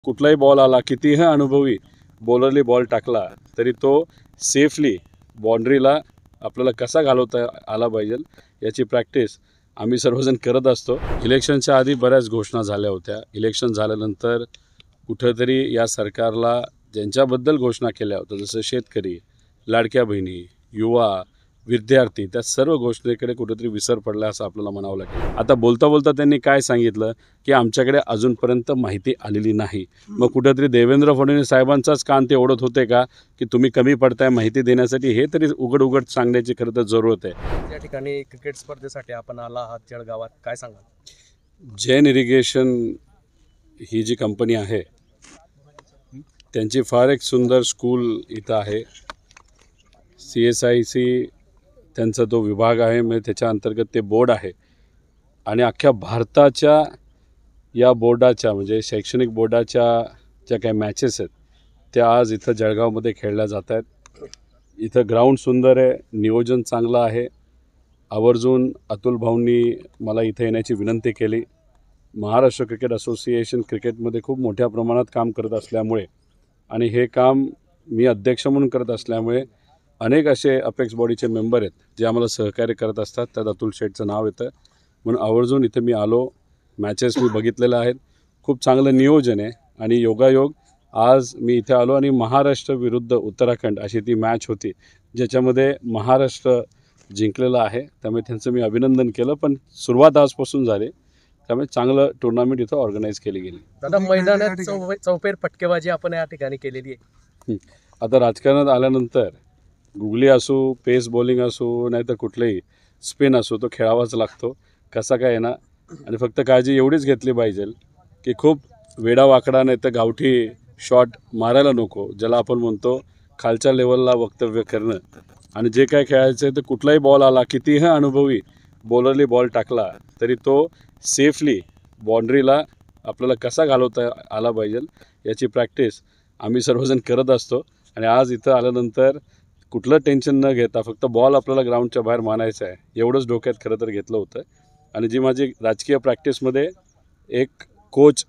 कुठलाही बॉल आला, कितीही अनुभवी बॉलरली बॉल टाकला तरी तो सेफली बाउंड्रीला आपल्याला कसा घालवता आला पाहिजे याची प्रॅक्टिस आम्ही सर्वजण करत असतो. इलेक्शनच्या आधी बऱ्याच घोषणा झाल्या होत्या. इलेक्शन झाल्यानंतर कुठेतरी या सरकारला ज्यांच्याबद्दल घोषणा केल्या होत्या, जसं शेतकरी, लाडक्या बहिणी, युवा, विद्यार्थी, त्या सर्व घोषणेकडे कुठेतरी विसर पडला असं आपल्याला म्हणावं लागेल. आता बोलता बोलता त्यांनी काय सांगितलं की आमच्याकडे अजूनपर्यंत माहिती आलेली नाही. मग कुठेतरी देवेंद्र फडणवीस साहेबांचाच कान ते ओढत होते का की तुम्ही कमी पडताय माहिती देण्यासाठी? हे तरी उघड उघड सांगण्याची खरं तर जरूरत आहे. या ठिकाणी क्रिकेट स्पर्धेसाठी आपण आला आहात जळगावात, काय सांगाल? जैन इरिगेशन ही जी कंपनी आहे त्यांची फार एक सुंदर स्कूल इथं आहे. CSIC त्यांचा तो विभाग आहे, म्हणजे त्याच्या अंतर्गत ते बोर्ड आहे आणि अख्ख्या भारताच्या या बोर्डाच्या म्हणजे शैक्षणिक बोर्डाच्या ज्या काही मॅचेस आहेत त्या आज इथं जळगावमध्ये खेळल्या जात आहेत. इथं ग्राउंड सुंदर आहे, नियोजन चांगलं आहे. आवर्जून अतुल भाऊंनी मला इथं येण्याची विनंती केली. महाराष्ट्र क्रिकेट असोसिएशन क्रिकेटमध्ये खूप मोठ्या प्रमाणात काम करत असल्यामुळे आणि हे काम मी अध्यक्ष म्हणून करत असल्यामुळे अनेक असे अपेक्स बॉडीचे मेंबर आहेत जे आम्हाला सहकार्य करत असतात. त्यात अतुल शेठचं नाव येतं. म्हणून आवर्जून इथं मी आलो. मॅचेस मी बघितलेल्या आहेत. खूप चांगलं नियोजन आहे आणि योगायोग आज मी इथे आलो आणि महाराष्ट्र विरुद्ध उत्तराखंड अशी ती मॅच होती ज्याच्यामध्ये महाराष्ट्र जिंकलेला आहे. त्यामुळे त्यांचं मी अभिनंदन केलं. पण सुरुवात आजपासून झाली, त्यामुळे चांगलं टुर्नामेंट इथं ऑर्गनाईज केली गेली. दादा, मैदानात चौफेर फटकेबाजी आपण या ठिकाणी केलेली आहे. आता राजकारणात आल्यानंतर गुगली असो, पेस बॉलिंग असो, नाहीतर कुठलेही स्पिन असो, तो खेळावाच लागतो. कसा काय ना. आणि फक्त काळजी एवढीच घेतली पाहिजे की खूप वेडावाकडा नाही तर गावठी शॉट मारायला नको, ज्याला आपण म्हणतो खालच्या लेवलला वक्तव्य करणं. आणि जे काय खेळायचं आहे तर कुठलाही बॉल आला, कितीही अनुभवी बॉलरली बॉल टाकला तरी तो सेफली बाउंड्रीला आपल्याला कसा घालवता आला पाहिजे याची प्रॅक्टिस आम्ही सर्वजण करत असतो. आणि आज इथं आल्यानंतर कुठलं टेन्शन न घेता फक्त बॉल आपल्याला ग्राउंडच्या बाहेर मारायचा आहे एवढंच डोक्यात खरं तर घेतलं होतं. आणि जी माझी राजकीय प्रॅक्टिसमध्ये एक कोच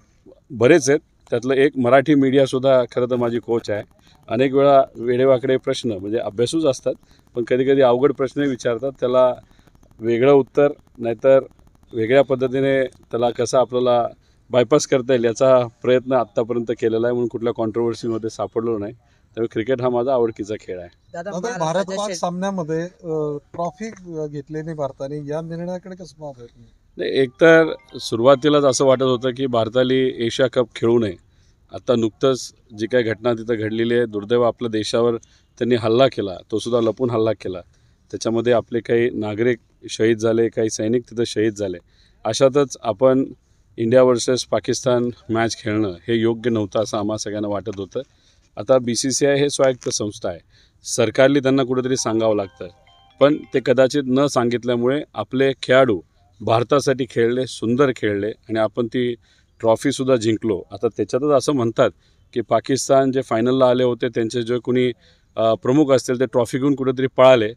बरेच आहेत, त्यातलं एक मराठी मीडियासुद्धा खरं तर माझी कोच आहे. अनेक वेळा वेडेवाकडे प्रश्न म्हणजे अभ्यासूच असतात, पण कधी कधी अवघड प्रश्न विचारतात, त्याला वेगळं उत्तर नाहीतर वेगळ्या पद्धतीने त्याला कसं आपल्याला बायपास करता येईल याचा प्रयत्न आत्तापर्यंत केलेला आहे. म्हणून कुठल्या कॉन्ट्रोवर्सीमध्ये सापडलो नाही. त्यामुळे क्रिकेट हा माझा आवडतीचा खेळ आहे. दादा, भारत पाक सामन्यामध्ये ट्रॉफी घेतली नाही भारताने, या निर्णयाकडे कसं पाहताय तुम्ही? नाही, एकतर सुरुवातीलाच असं वाटत होतं की भारताला एशिया कप खेळू नये. आता नुकतंच जी काही घटना तिथं घडलेली आहे, दुर्दैव आपल्या देशावर त्यांनी हल्ला केला, तो सुद्धा लपून हल्ला केला. त्याच्यामध्ये आपले काही नागरिक शहीद झाले, काही सैनिक तिथं शहीद झाले. अशातच आपण इंडिया वर्सेस पाकिस्तान मॅच खेळणं हे योग्य नव्हतं असं आम्हा सगळ्यांना वाटत होतं. आता BCCI हे स्वायत्त संस्था आहे, सरकारला त्यांना कुठेतरी सांगावं लागतं. पण ते कदाचित न सांगितल्यामुळे आपले खेळाडू भारतासाठी खेळले, सुंदर खेळले आणि आपण ती ट्रॉफीसुद्धा जिंकलो. आता त्याच्यातच असं म्हणतात की पाकिस्तान जे फायनलला आले होते त्यांचे जे कोणी प्रमुख असतील ते ट्रॉफी घेऊन कुठेतरी पळाले.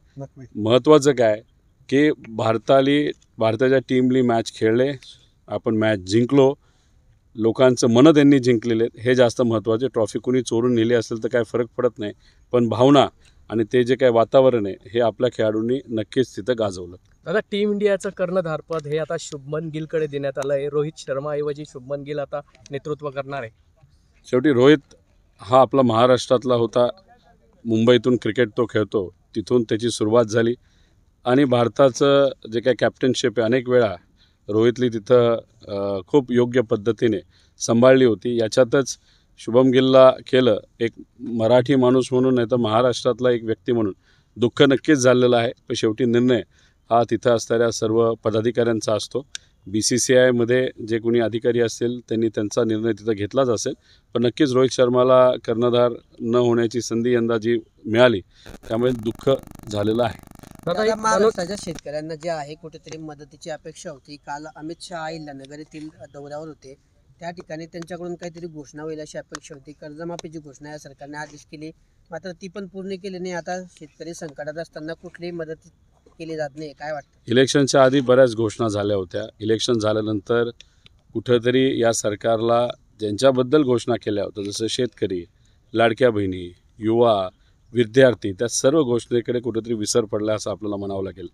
महत्त्वाचं काय की भारताच्या टीमली मॅच खेळले, आपण मॅच जिंकलो, लोकांचं मनं त्यांनी जिंकलेले, हे जास्त महत्त्वाचे. ट्रॉफी कुणी चोरून नेली असेल तर काय फरक पडत नाही, पण भावना आणि ते जे काय वातावरण आहे हे आपल्या खेळाडूंनी नक्कीच तिथं गाजवलं. दादा, टीम इंडियाचं कर्णधारपद हे आता शुभमन गिलकडे देण्यात आलं आहे. रोहित शर्माऐवजी शुभमन गिल आता नेतृत्व करणार आहे. शेवटी रोहित हा आपला महाराष्ट्रातला होता, मुंबईतून क्रिकेट तो खेळतो, तिथून त्याची सुरुवात झाली आणि भारताचं जे काय कॅप्टनशिप आहे अनेक वेळा रोहितली तिथं खूप योग्य पद्धतीने सांभाळली होती. याच्यातच शुभम गिलला केलं. एक मराठी माणूस म्हणून नाही तर महाराष्ट्रातला एक व्यक्ती म्हणून दुःख नक्कीच झालेलं आहे. पण शेवटी निर्णय हा तिथं असणाऱ्या सर्व पदाधिकाऱ्यांचा असतो. BCCIमध्ये जे कोणी अधिकारी असतील त्यांनी त्यांचा निर्णय तिथं घेतलाच असेल. पण नक्कीच रोहित शर्माला कर्णधार न होण्याची संधी यंदा जी मिळाली त्यामुळे दुःख झालेलं आहे. दादा, महाराष्ट्राच्या शेतकऱ्यांना जे आहे कुठेतरी मदतीची अपेक्षा होती. काल अमित शहा अहिल्यानगर येथील दौऱ्यावर होते, त्या ठिकाणी त्यांच्याकडून काहीतरी घोषणा होईल अशी अपेक्षा होती. कर्जमाफीची घोषणा या सरकारने आधीच केली, मात्र ती पण पूर्ण केली नाही. आता शेतकरी संकटात असताना कुठलीही मदत केली जात नाही, काय वाटतं? इलेक्शनच्या आधी बऱ्याच घोषणा झाल्या होत्या. इलेक्शन झाल्यानंतर कुठेतरी या सरकारला ज्यांच्याबद्दल घोषणा केल्या होत्या जसं शेतकरी, लाडक्या बहिणी, युवा, विद्यार्थी, त्या सर्व घोषणेकडे कुठेतरी विसर पडला असं आपल्याला म्हणावं लागेल.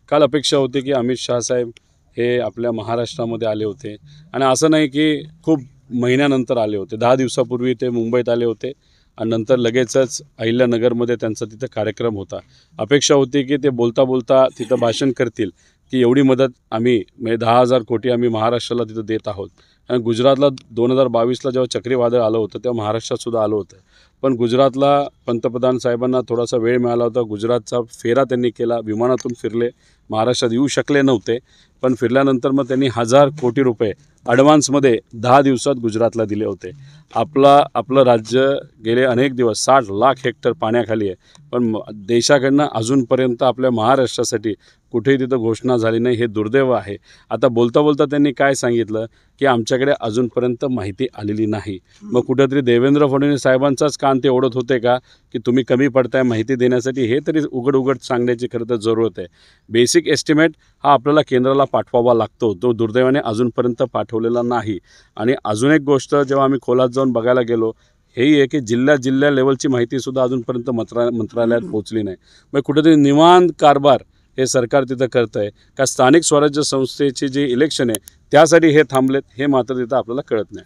काल अपेक्षा होती की अमित शहा साहेब हे आपल्या महाराष्ट्रामध्ये आले होते आणि असं नाही की खूप महिन्यानंतर आले होते. 10 दिवसापूर्वी ते मुंबईत आले होते आणि नंतर लगेचच अहिल्यानगरमध्ये त्यांचा तिथं कार्यक्रम होता. अपेक्षा होती की ते बोलता बोलता तिथं भाषण करतील की एवढी मदत आम्ही म्हणजे 10,000 कोटी आम्ही महाराष्ट्राला तिथं देत आहोत. आणि गुजरातला 2022ला जेव्हा चक्रीवादळ आलं होतं तेव्हा महाराष्ट्रातसुद्धा आलं होतं. पण गुजरातला पंतप्रधान साहेबांना थोडासा वेळ मिळाला होता. गुजरातचा फेरा त्यांनी केला, विमानातून फिरले, महाराष्ट्रात येऊ शकले नव्हते. पण फिरल्यानंतर मग त्यांनी 1,000 कोटी रुपये ॲडव्हान्समध्ये 10 दिवसात गुजरातला दिले होते. आपलं राज्य गेले अनेक दिवस 60 लाख हेक्टर पाण्याखाली आहे. पण देशाकडनं अजूनपर्यंत आपल्या महाराष्ट्रासाठी कुठेही तिथं घोषणा झाली नाही. हे दुर्दैव आहे. आता बोलता बोलता त्यांनी काय सांगितलं की आमच्याकडे अजूनपर्यंत माहिती आलेली नाही. मग कुठेतरी देवेंद्र फडणवीस साहेबांचाच कान ते ओढत होते का की तुम्ही कमी पडताय माहिती देण्यासाठी? हे तरी उघड सांगण्याची खरं तर जरूरत आहे. बेसिक एस्टिमेट हा आपल्याला केंद्राला पाठवावा लागतो. तो दुर्दैवाने अजूनपर्यंत पाठवलेला नाही. आणि अजून एक गोष्ट जेव्हा आम्ही खोलात जाऊन बघायला गेलो हेही आहे की जिल्ह्या लेवलची माहितीसुद्धा अजूनपर्यंत मंत्रालयात पोहोचली नाही. मग कुठेतरी निवांत कारभार हे सरकार तिथं करतं आहे का स्थानिक स्वराज्य संस्थेची जी इलेक्शन आहे त्यासाठी हे थांबलेत हे मात्र तिथं आपल्याला कळत नाही.